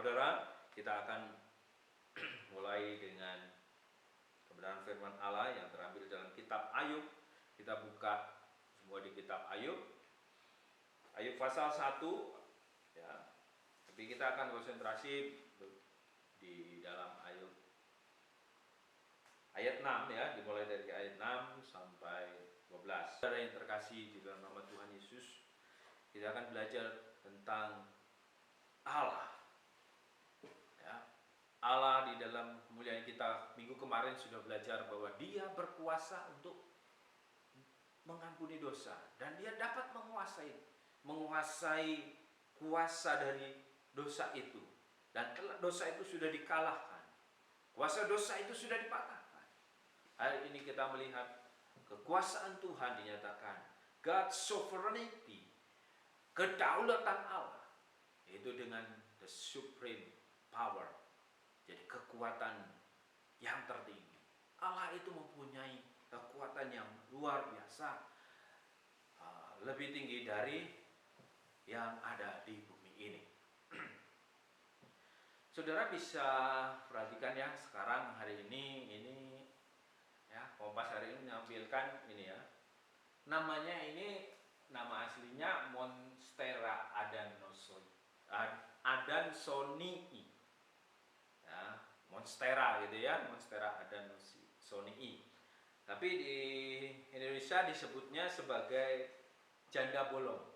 Saudara, kita akan mulai dengan kebenaran firman Allah yang terambil dalam kitab Ayub. Kita buka semua di kitab Ayub. Ayub pasal 1 ya. Tapi kita akan konsentrasi di dalam Ayub ayat 6 ya, dimulai dari ayat 6 sampai 12. Saudara yang terkasih di dalam nama Tuhan Yesus, kita akan belajar tentang Allah. Ya. Allah di dalam kemuliaan kita minggu kemarin sudah belajar bahwa Dia berkuasa untuk mengampuni dosa dan Dia dapat menguasai kuasa dari dosa itu, dan dosa itu sudah dikalahkan, kuasa dosa itu sudah dipatahkan. Hari ini kita melihat kekuasaan Tuhan dinyatakan, God's sovereignty, kedaulatan Allah, yaitu dengan the supreme power, jadi kekuatan yang tertinggi. Allah itu mempunyai kekuatan yang luar biasa, lebih tinggi dari yang ada di bumi ini. Saudara bisa perhatikan ya, sekarang hari ini ya, Kompas hari ini menampilkan ini ya. Namanya ini, nama aslinya Monstera adansonii. Ya, Monstera gitu ya, Monstera adansonii. Tapi di Indonesia disebutnya sebagai janda bolong.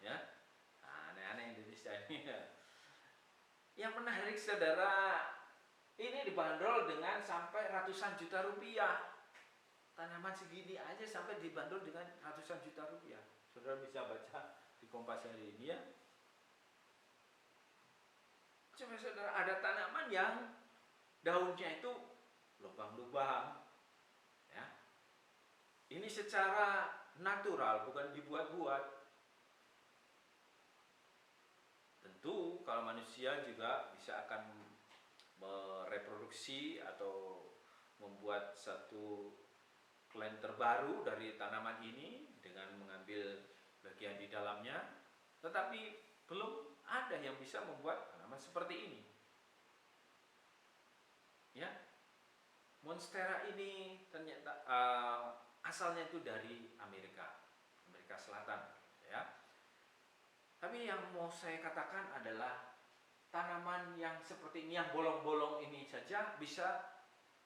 Ya. Nah, aneh-aneh Indonesia ini ya. Yang menarik saudara, ini dibanderol dengan sampai ratusan juta rupiah. Tanaman segini aja sampai dibanderol dengan ratusan juta rupiah. Saudara bisa baca di Kompas hari ini ya. Coba saudara, ada tanaman yang daunnya itu lubang-lubang. Ya. Ini secara natural, bukan dibuat-buat. Tentu kalau manusia juga bisa akan mereproduksi atau membuat satu klan terbaru dari tanaman ini dengan mengambil bagian di dalamnya, tetapi belum ada yang bisa membuat tanaman seperti ini. Ya, Monstera ini ternyata asalnya itu dari Amerika Selatan, ya. Tapi yang mau saya katakan adalah tanaman yang seperti ini, yang bolong-bolong ini saja bisa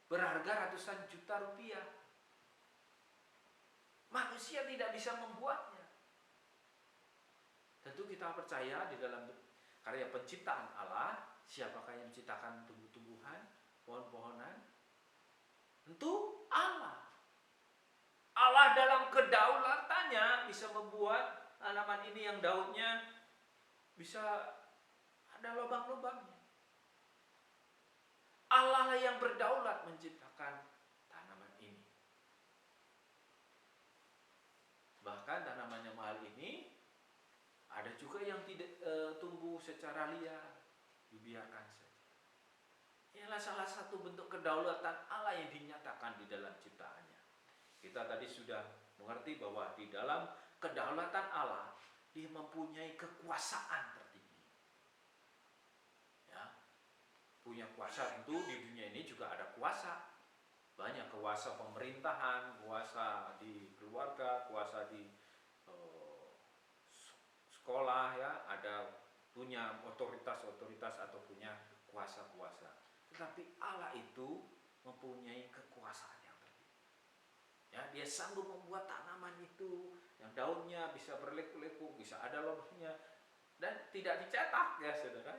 berharga ratusan juta rupiah. Manusia tidak bisa membuatnya. Tentu kita percaya di dalam karya penciptaan Allah. Siapakah yang menciptakan tumbuh-tumbuhan, pohon-pohonan? Tentu Allah. Allah dalam kedaulatannya bisa membuat tanaman ini yang daunnya bisa ada lubang-lubangnya. Allah lah yang berdaulat menciptakan tanaman ini. Bahkan tanaman yang mahal ini ada juga yang tidak tumbuh secara liar, dibiarkan saja. Inilah salah satu bentuk kedaulatan Allah yang dinyatakan di dalam ciptaannya. Kita tadi sudah mengerti bahwa di dalam kedaulatan Allah, Dia mempunyai kekuasaan tertinggi. Ya, punya kuasa, tentu di dunia ini juga ada kuasa. Banyak kuasa pemerintahan, kuasa di keluarga, kuasa di sekolah ya, ada punya otoritas atau punya kuasa-kuasa. Tetapi Allah itu mempunyai kekuasaan yang tertinggi. Ya, Dia sanggup membuat tanaman itu yang daunnya bisa berleku-leku, bisa ada lubangnya dan tidak dicetak ya saudara.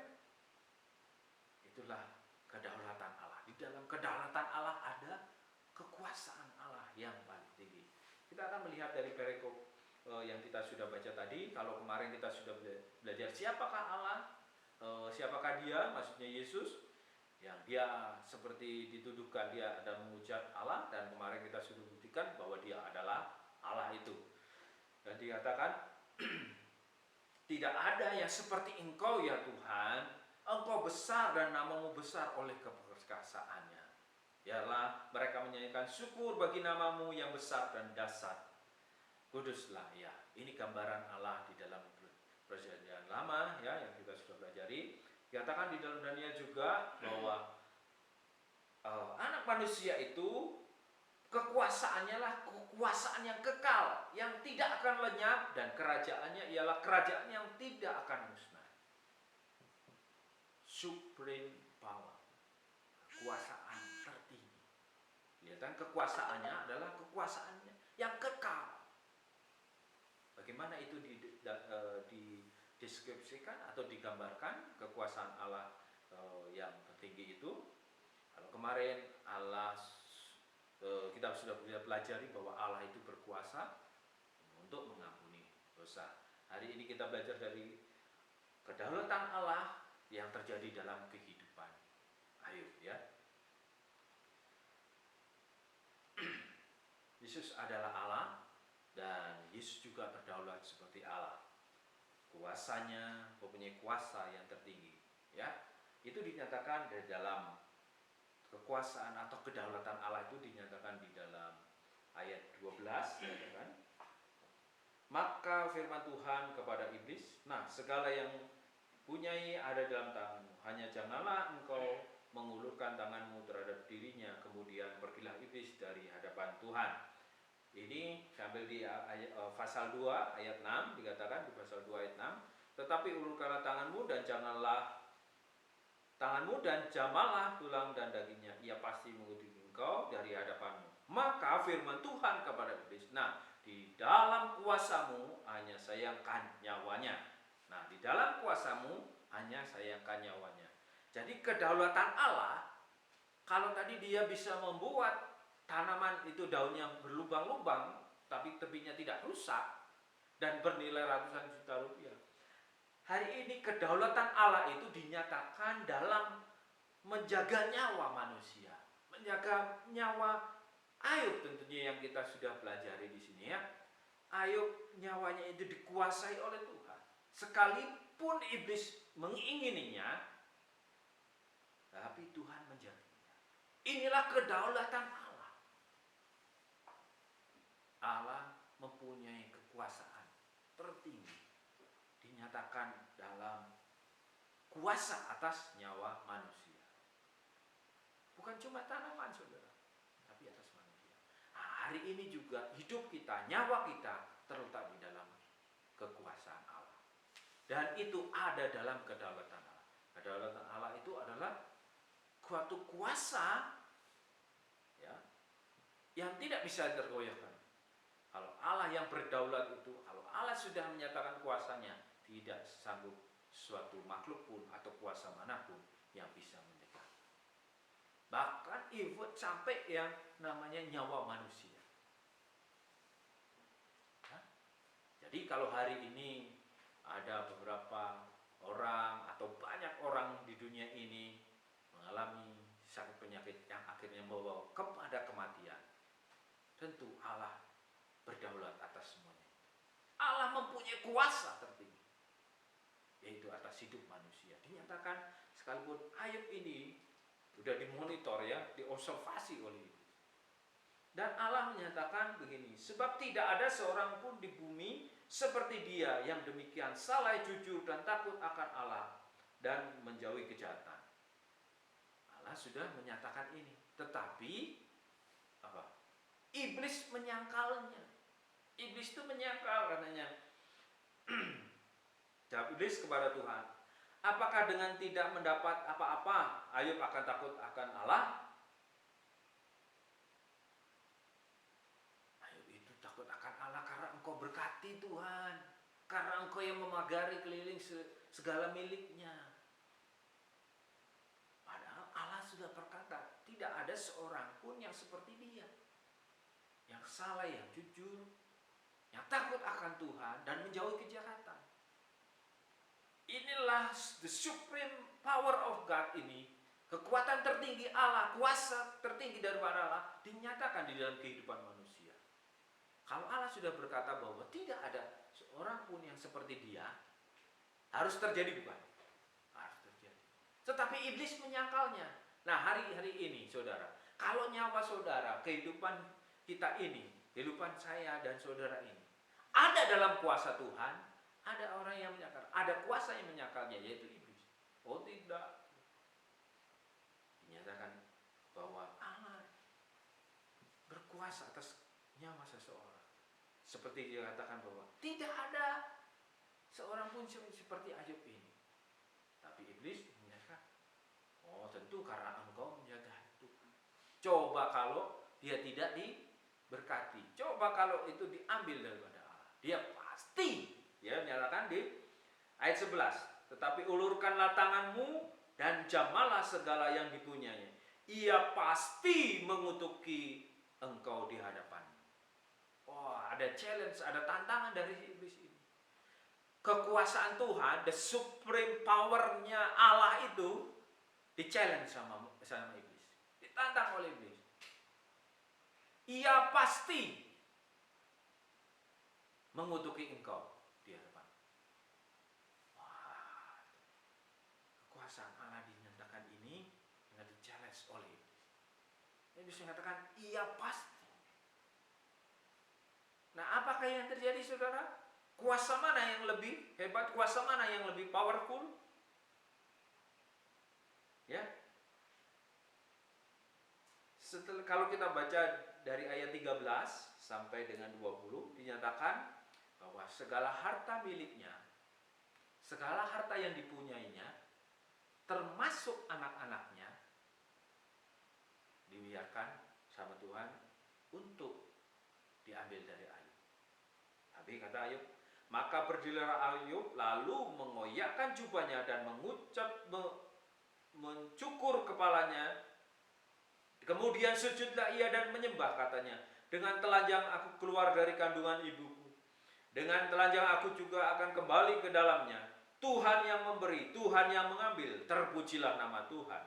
Itulah kedaulatan Allah. Di dalam kedaulatan Allah ada kekuasaan Allah yang paling tinggi. Kita akan melihat dari perikop yang kita sudah baca tadi. Kalau kemarin kita sudah belajar siapakah Allah, siapakah Dia, maksudnya Yesus, yang Dia seperti dituduhkan Dia ada mengucap Allah, dan kemarin kita sudah buktikan bahwa Dia adalah Allah itu. Dan dikatakan tidak ada yang seperti Engkau ya Tuhan, Engkau besar dan namamu besar oleh keperkasaannya. Biarlah mereka menyanyikan syukur bagi namamu yang besar dan dahsyat. Kuduslah ya. Ini gambaran Allah di dalam perjanjian lama ya, yang kita sudah pelajari. Dikatakan di dalam Daniel juga bahwa anak manusia itu kekuasaannya lah kekuasaan yang kekal, yang tidak akan lenyap, dan kerajaannya ialah kerajaan yang tidak akan musnah. Supreme power, kekuasaan tertinggi. Lihat kan, kekuasaannya adalah kekuasaannya yang kekal. Bagaimana itu dideskripsikan atau digambarkan kekuasaan Allah yang tertinggi itu? Kalau kemarin Allah, kita sudah pelajari bahwa Allah itu berkuasa untuk mengampuni dosa. Hari ini kita belajar dari kedaulatan Allah yang terjadi dalam kehidupan Ayub, ya. Yesus adalah Allah dan Yesus juga berdaulat seperti Allah. Kuasanya mempunyai kuasa yang tertinggi, ya. Itu dinyatakan dari dalam kekuasaan atau kedaulatan Allah itu dinyatakan di dalam ayat 12, ya kan? Maka firman Tuhan kepada iblis, nah segala yang punyai ada dalam tanganmu, hanya janganlah engkau mengulurkan tanganmu terhadap dirinya. Kemudian pergilah iblis dari hadapan Tuhan. Ini sambil di pasal 2 ayat 6 dikatakan di pasal 2 ayat 6, tetapi ulurkanlah tanganmu dan jamalah tulang dan dagingnya, ia pasti mengikuti engkau dari hadapanmu. Maka firman Tuhan kepada iblis, nah di dalam kuasamu hanya sayangkan nyawanya. Nah di dalam kuasamu hanya sayangkan nyawanya. Jadi kedaulatan Allah, kalau tadi dia bisa membuat tanaman itu daunnya berlubang-lubang tapi tepinya tidak rusak dan bernilai ratusan juta rupiah, hari ini kedaulatan Allah itu dinyatakan dalam menjaga nyawa manusia, menjaga nyawa Ayub tentunya yang kita sudah pelajari di sini, ya. Ayub nyawanya itu dikuasai oleh Tuhan. Sekalipun iblis mengingininya, tapi Tuhan menjaganya. Inilah kedaulatan Allah. Allah mempunyai kekuasaan tertinggi, dinyatakan dalam kuasa atas nyawa manusia. Bukan cuma tanaman, saudara, tapi atas manusia. Nah, hari ini juga hidup kita, nyawa kita terletak di dalam kekuasaan Allah. Dan itu ada dalam kedaulatan Allah. Kedaulatan Allah itu adalah suatu kuasa, ya, yang tidak bisa tergoyahkan. Kalau Allah yang berdaulat itu, kalau Allah sudah menyatakan kuasanya, tidak sanggup suatu makhluk pun atau kuasa manapun yang bisa mendekat. Bahkan even sampai yang namanya nyawa manusia. Nah, jadi kalau hari ini ada beberapa orang atau banyak orang di dunia ini mengalami sakit penyakit yang akhirnya membawa kepada kematian, tentu Allah berdaulat atas semuanya. Allah mempunyai kuasa tertinggi, yaitu atas hidup manusia. Dinyatakan sekalipun Ayub ini sudah dimonitor, ya, diobservasi oleh iblis. Dan Allah menyatakan begini, sebab tidak ada seorang pun di bumi seperti dia yang demikian saleh, jujur dan takut akan Allah dan menjauhi kejahatan. Allah sudah menyatakan ini, tetapi apa? Iblis menyangkalnya. Iblis itu menyangkal, katanya. Jawab iblis kepada Tuhan, apakah dengan tidak mendapat apa-apa Ayub akan takut akan Allah? Ayub itu takut akan Allah karena engkau berkati Tuhan, karena engkau yang memagari keliling segala miliknya. Padahal Allah sudah berkata, tidak ada seorang pun yang seperti dia, yang salah, yang jujur, yang takut akan Tuhan dan menjauhi kejahatan. Inilah the supreme power of God ini, kekuatan tertinggi Allah, kuasa tertinggi daripada Allah dinyatakan di dalam kehidupan manusia. Kalau Allah sudah berkata bahwa tidak ada seorang pun yang seperti dia, harus terjadi, bukan? Harus terjadi. Tetapi iblis menyangkalnya. Nah, hari-hari ini, saudara, kalau nyawa saudara, kehidupan kita ini, kehidupan saya dan saudara ini ada dalam kuasa Tuhan, ada orang yang menyangkal, ada kuasa yang menyakalnya, yaitu iblis. Oh tidak, dinyatakan bahwa Allah berkuasa atas nyawa seseorang. Seperti dia katakan bahwa tidak ada seorang pun seperti Ayub ini. Tapi iblis menyatakan, oh tentu karena engkau menjaga Tuhan. Coba kalau dia tidak diberkati, coba kalau itu diambil daripada Allah, dia pasti, ya menyatakan di ayat 11, tetapi ulurkanlah tanganmu dan jamalah segala yang dipunyainya, ia pasti mengutuki engkau di hadapan. Wah, ada challenge, ada tantangan dari iblis ini. Kekuasaan Tuhan, the supreme power-nya Allah itu di-challenge sama iblis, ditantang oleh iblis. Ia pasti mengutuki engkau di hadapan. Wah, kekuasaan Allah dinyatakan ini dengan di-challenge oleh iblis. Iblis mengatakan ia pasti. Nah, apakah yang terjadi, saudara? Kuasa mana yang lebih hebat? Kuasa mana yang lebih powerful? Ya. Setelah, kalau kita baca dari ayat 13 sampai dengan 20, dinyatakan bahwa segala harta miliknya, segala harta yang dipunyainya, termasuk anak-anaknya, dibiarkan sama Tuhan untuk diambil dari Ayub. Tapi kata Ayub, maka berdirilah Ayub lalu mengoyakkan jubahnya dan mencukur kepalanya. Kemudian sujudlah ia dan menyembah, katanya, dengan telanjang aku keluar dari kandungan ibuku, dengan telanjang aku juga akan kembali ke dalamnya. Tuhan yang memberi, Tuhan yang mengambil, terpujilah nama Tuhan.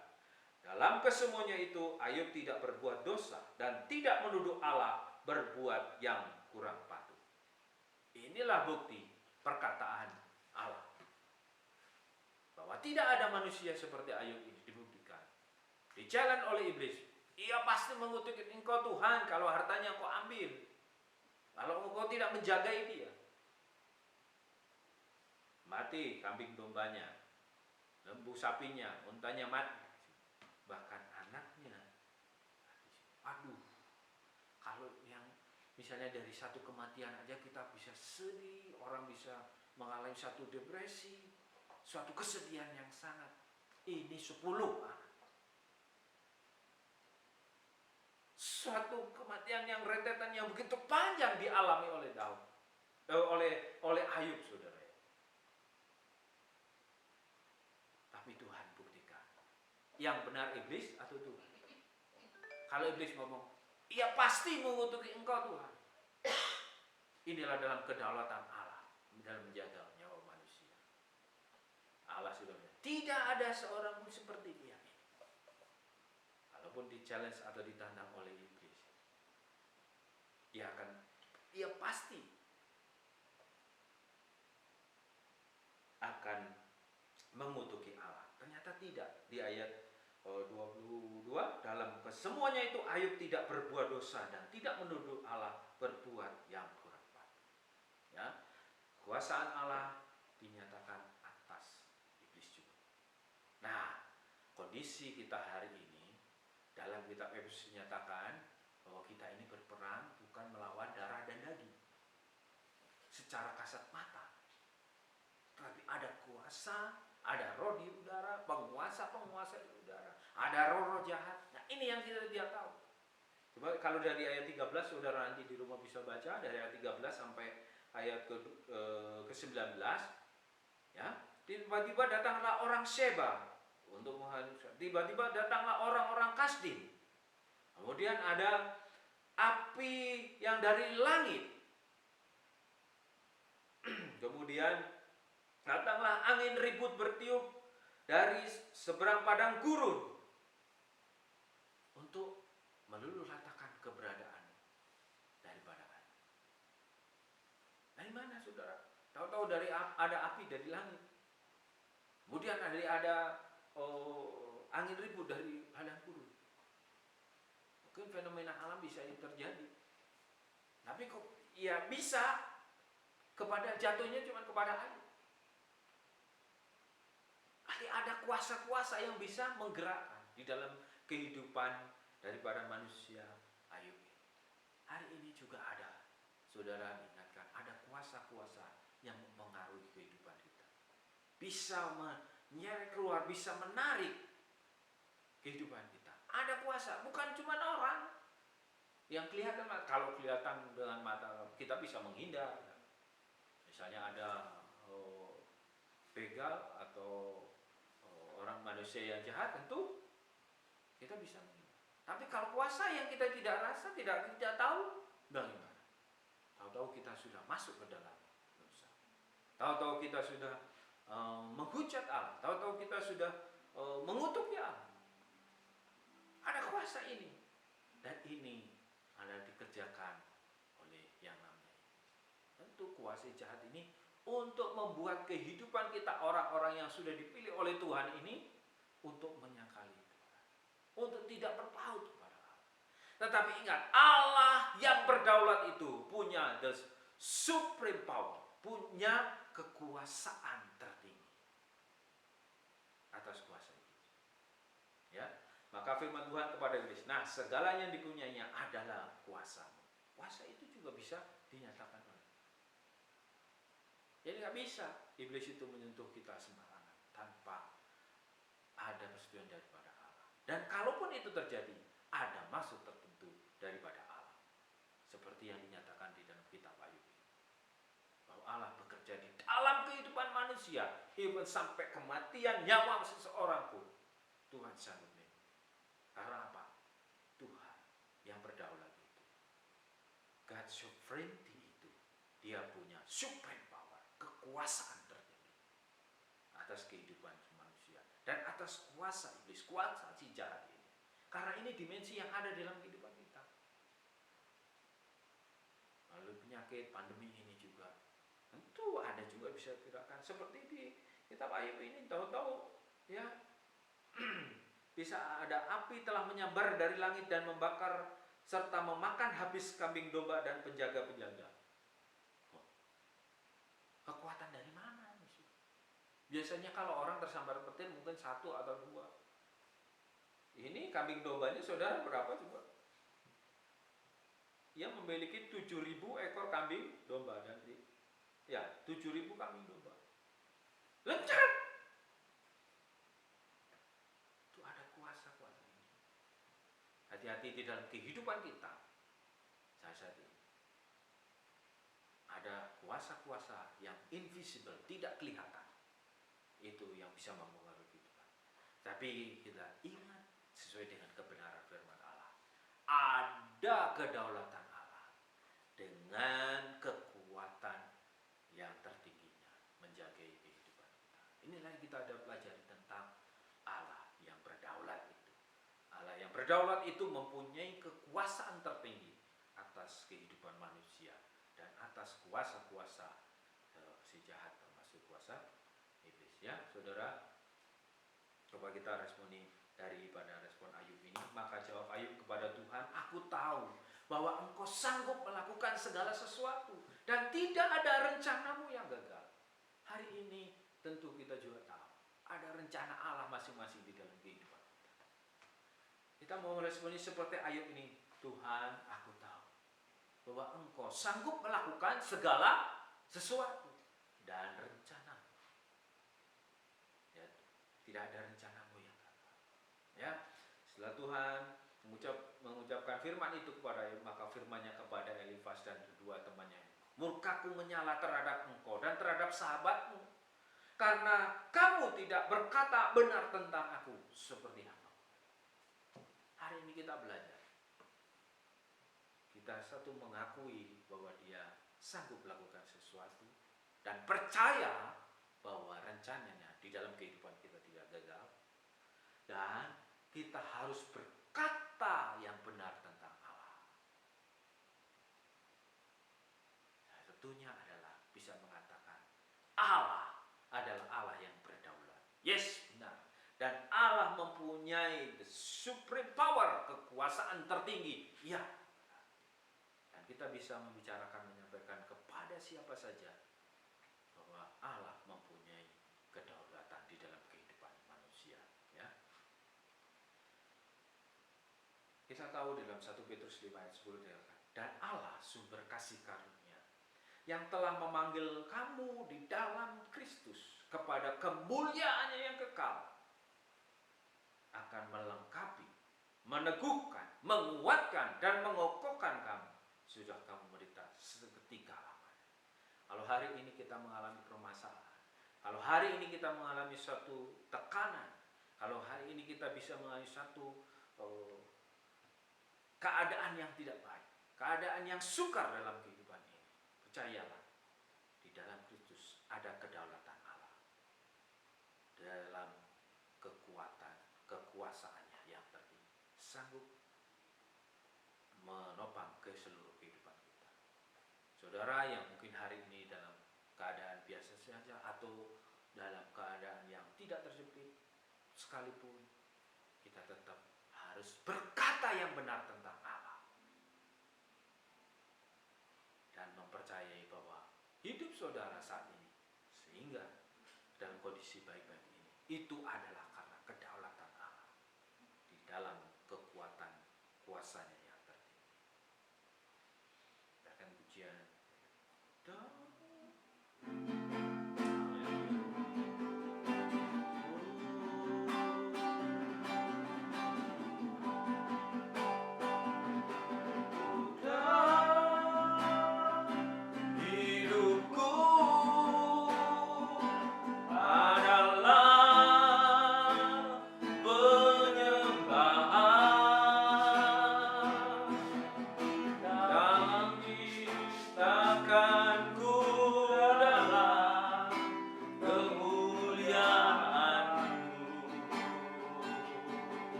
Dalam kesemuanya itu Ayub tidak berbuat dosa dan tidak menuduh Allah berbuat yang kurang patut. Inilah bukti perkataan Allah, bahwa tidak ada manusia seperti Ayub ini. Dibuktikan, di-challenge oleh iblis. Ia pasti mengutuki engkau Tuhan kalau hartanya kau ambil, kalau engkau tidak menjagai dia. Mati kambing dombanya, lembu sapinya, untanya mati, bahkan anaknya. Aduh, kalau yang misalnya dari satu kematian aja kita bisa sedih, orang bisa mengalami satu depresi, suatu kesedihan yang sangat. Ini 10 anak. Suatu kematian yang rentetan yang begitu panjang dialami oleh Daud, oleh Ayub, saudara. Tapi Tuhan buktikan, yang benar iblis atau Tuhan? Kalau iblis ngomong, ia pasti mengutuki engkau Tuhan. Inilah dalam kedaulatan Allah dalam menjaga nyawa manusia. Allah sudah bilang, tidak ada seorang pun seperti dia. Walaupun di-challenge atau ditantang oleh iblis, ia pasti akan mengutuki Allah. Ternyata tidak. Di ayat 22, dalam kesemuanya itu Ayub tidak berbuat dosa dan tidak menuduh Allah berbuat yang kurang patut. Ya, kuasaan Allah dinyatakan atas iblis juga. Nah, kondisi kita hari ini dalam kitab Efesus dinyatakan bahwa kita ini berperang bukan melawan darah dan daging secara kasat mata, tapi ada kuasa, ada roh di udara, penguasa di udara, ada roh-roh jahat. Nah, ini yang kita tidak tahu. Coba kalau dari ayat 13, saudara nanti di rumah bisa baca dari ayat 13 sampai ayat ke-19, ya. Tiba-tiba datanglah orang Sheba untuk menghancurkan. Tiba-tiba datanglah orang-orang Kasdim. Kemudian ada api yang dari langit. Kemudian datanglah angin ribut bertiup dari seberang padang gurun untuk meluluh lantakan keberadaan daripada Ayub. Dari mana, saudara? Tahu-tahu ada api dari langit. Kemudian ada angin ribut dari padang gurun. Mungkin fenomena alam bisa terjadi. Tapi kok ya bisa jatuhnya cuma kepada Ayub. Ada kuasa-kuasa yang bisa menggerakkan di dalam kehidupan daripada manusia Ayub ini. Hari ini juga ada, saudara ingatkan, ada kuasa-kuasa yang mempengaruhi kehidupan kita. Bisa menyeret keluar, bisa menarik kehidupan kita. Ada kuasa, bukan cuma orang yang kelihatan. Kalau kelihatan dengan mata kita bisa menghindar. Misalnya ada begal atau orang manusia yang jahat, tentu kita bisa menghindar. Tapi kalau kuasa yang kita tidak rasa, tidak tahu, bagaimana? Tahu-tahu kita sudah masuk ke dalam dosa. Tahu-tahu kita sudah menghujat Allah. Tahu-tahu kita sudah mengutuk Allah. Ada kuasa ini. Dan ini adalah dikerjakan oleh yang namanya. Tentu kuasa jahat ini untuk membuat kehidupan kita, orang-orang yang sudah dipilih oleh Tuhan ini, untuk menyangkali Tuhan, untuk tidak berpaut kepada Allah. Tetapi ingat, Allah yang berdaulat itu punya the supreme power, punya kekuasaan tertinggi atas kuasa itu. Ya, maka firman Tuhan kepada iblis, nah segala yang dipunyainya adalah kuasamu. Kuasa itu juga bisa dinyatakan oleh. Jadi nggak bisa iblis itu menyentuh kita sembarangan tanpa ada persetujuan daripada Allah. Dan kalaupun itu terjadi, ada maksud tertentu daripada Allah. Seperti yang dinyatakan di dalam kitab Ayub. Bahwa Allah bekerja di dalam kehidupan manusia, even sampai kematian nyawa seseorang pun, Tuhan sanggup membantu. Karena apa? Tuhan yang berdaulat itu, God sovereignty itu, dia punya supreme power, kekuasaan tertinggi atas kehidupan manusia dan atas kuasa iblis, kuasa si jahat ini. Karena ini dimensi yang ada dalam kehidupan kita. Lalu penyakit, pandemi ini juga tentu ada juga bisa dikirakan. Seperti di kitab Ayub ini, tahu-tahu ya bisa ada api telah menyambar dari langit dan membakar serta memakan habis kambing domba dan penjaga-penjaga. Kekuatan dari mana? Biasanya kalau orang tersambar petir mungkin satu atau dua. Ini kambing dombanya saudara berapa coba? Ia memiliki 7.000 ekor kambing domba dan ya 7.000 kambing domba. Lencat. Itu ada kuasa-kuasa ini. Hati-hati di dalam kehidupan kita. Saat ini ada kuasa-kuasa yang invisible, tidak kelihatan. Itu yang bisa mempengaruhi kita. Tapi kita ingat sesuai dengan kebenaran firman Allah. Ada kedaulatan Allah dengan kekuatan yang tertingginya menjaga kehidupan kita. Inilah yang kita ada pelajari tentang Allah yang berdaulat itu. Allah yang berdaulat itu mempunyai kekuasaan tertinggi atas kehidupan manusia dan atas kuasa-kuasa si jahat, termasuk kuasa iblis. Ya, saudara, coba kita responi daripada respon Ayub ini. Maka jawab Ayub kepada Tuhan, aku tahu bahwa engkau sanggup melakukan segala sesuatu dan tidak ada rencanamu yang gagal. Hari ini tentu kita juga tahu ada rencana Allah masing-masing di dalam kehidupan kita. Kita mau meresponi seperti Ayub ini. Tuhan, aku tahu bahwa engkau sanggup melakukan segala sesuatu dan rencana. Tidak ada rencanamu yang gagal. Ya, setelah Tuhan mengucapkan firman itu kepada Ayub, maka firman-Nya kepada Elifas dan kedua temannya, murkaku menyala terhadap engkau dan terhadap sahabatmu, karena kamu tidak berkata benar tentang aku seperti apa. Hari ini kita belajar. Kita satu mengakui bahwa dia sanggup melakukan sesuatu dan percaya bahwa rencananya di dalam kehidupan kita tidak gagal, dan kita harus berkata yang benar tentang Allah. Nah, tentunya adalah bisa mengatakan Allah adalah Allah yang berdaulat. Yes, benar. Dan Allah mempunyai the supreme power, kekuasaan tertinggi. Ya. Dan kita bisa membicarakan, menyampaikan kepada siapa saja bahwa Allah mempunyai kedaulatan di dalam kehidupan manusia. Kita tahu dalam 1 Petrus 5 ayat 10 dikatakan, dan Allah sumber kasih karunia yang telah memanggil kamu di dalam Kristus kepada kemuliaannya yang kekal, akan melengkapi, meneguhkan, menguatkan, dan mengokohkan kamu sudah kamu menderita seketika lamanya. Kalau hari ini kita mengalami permasalahan, kalau hari ini kita mengalami suatu tekanan, kalau hari ini kita bisa mengalami suatu keadaan yang tidak baik, keadaan yang sukar dalam kehidupan ini, percayalah, di dalam Kristus ada kedaulatan Allah, dalam kekuatan, kekuasaannya yang tertinggi, sanggup menopang ke seluruh kehidupan kita. Saudara yang mungkin hari ini dalam keadaan biasa saja atau dalam keadaan yang tidak terjepit sekalipun, kita tetap harus berkata yang benar tentang Allah dan mempercayai bahwa hidup saudara saat ini sehingga dalam kondisi baik-baik ini, itu adalah karena kedaulatan Allah di dalam kekuatan kuasanya yang tertinggi. Kita akan pujian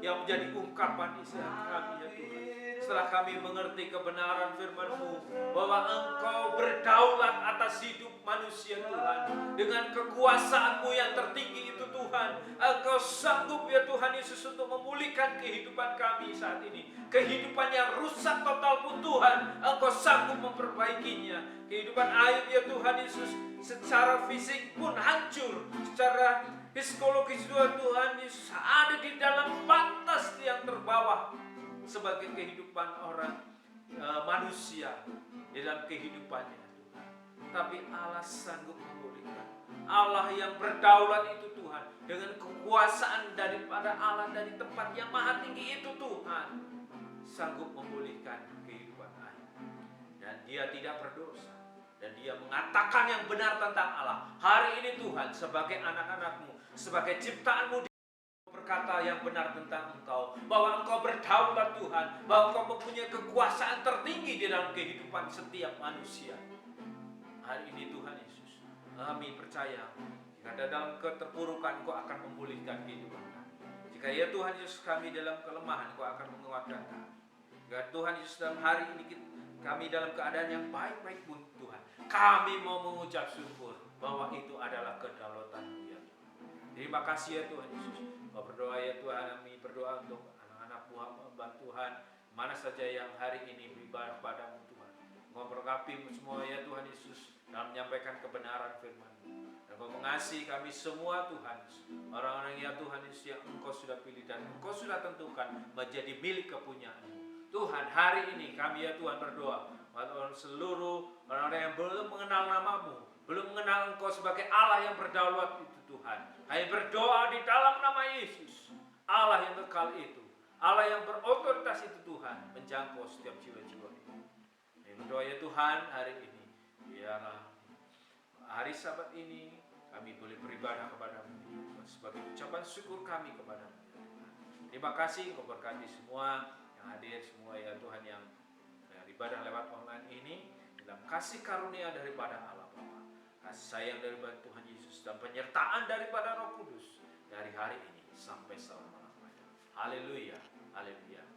yang menjadi ungkapan isi hati kami ya Tuhan. Setelah kami mengerti kebenaran firman-Mu bahwa Engkau berdaulat atas hidup manusia Tuhan, dengan kekuasaan-Mu yang tertinggi itu Tuhan, Engkau sanggup ya Tuhan Yesus untuk memulihkan kehidupan kami saat ini. Kehidupan yang rusak total pun Tuhan, Engkau sanggup memperbaikinya. Kehidupan Ayub ya Tuhan Yesus, secara fisik pun hancur, secara psikologis Tuhan Yesus ada di dalam batas yang terbawah sebagai kehidupan orang manusia di dalam kehidupannya Tuhan. Tapi Allah sanggup memulihkan. Allah yang berdaulat itu Tuhan, dengan kekuasaan daripada Allah dari tempat yang maha tinggi itu Tuhan, sanggup memulihkan kehidupan Ayub. Dan dia tidak berdosa, dan dia mengatakan yang benar tentang Allah. Hari ini Tuhan, sebagai anak-anak-Mu, sebagai ciptaan-Mu, berkata yang benar tentang Engkau, bahwa Engkau berdaulat Tuhan, bahwa Engkau mempunyai kekuasaan tertinggi di dalam kehidupan setiap manusia. Hari ini Tuhan Yesus, kami percaya jika dalam keterpurukan Engkau akan memulihkan kehidupan kami. Jika ya Tuhan Yesus kami dalam kelemahan, Engkau akan menguatkan kami. Jika Tuhan Yesus dalam hari ini kami dalam keadaan yang baik-baik pun Tuhan, kami mau mengucap syukur bahwa itu adalah kedaulatan-Mu ya Tuhan. Terima kasih ya Tuhan Yesus. Kau berdoa ya Tuhan, kami berdoa untuk anak-anak hamba Tuhan, mana saja yang hari ini beribadah padamu Tuhan. Kau berkati semua ya Tuhan Yesus dalam menyampaikan kebenaran firman-Mu. Dan Kau mengasihi kami semua Tuhan, orang-orang ya Tuhan Yesus yang Engkau sudah pilih dan Engkau sudah tentukan menjadi milik kepunyaan-Mu. Tuhan, hari ini kami ya Tuhan berdoa untuk seluruh orang-orang yang belum mengenal nama-Mu, belum mengenal Engkau sebagai Allah yang berdaulat itu Tuhan. Hanya berdoa di dalam nama Yesus, Allah yang kekal itu, Allah yang berotoritas itu Tuhan, menjangkau setiap jiwa-jiwa ini. Kami berdoa ya Tuhan hari ini, biarlah hari Sabat ini kami boleh beribadah kepadamu sebagai ucapan syukur kami kepadamu. Terima kasih Kau berkati semua yang hadir, semua ya Tuhan yang ibadah lewat online ini, dalam kasih karunia daripada Allah Bapa, kasih sayang daripada Tuhan Yesus, dan penyertaan daripada Roh Kudus dari hari ini sampai selama-lamanya. Haleluya, haleluya.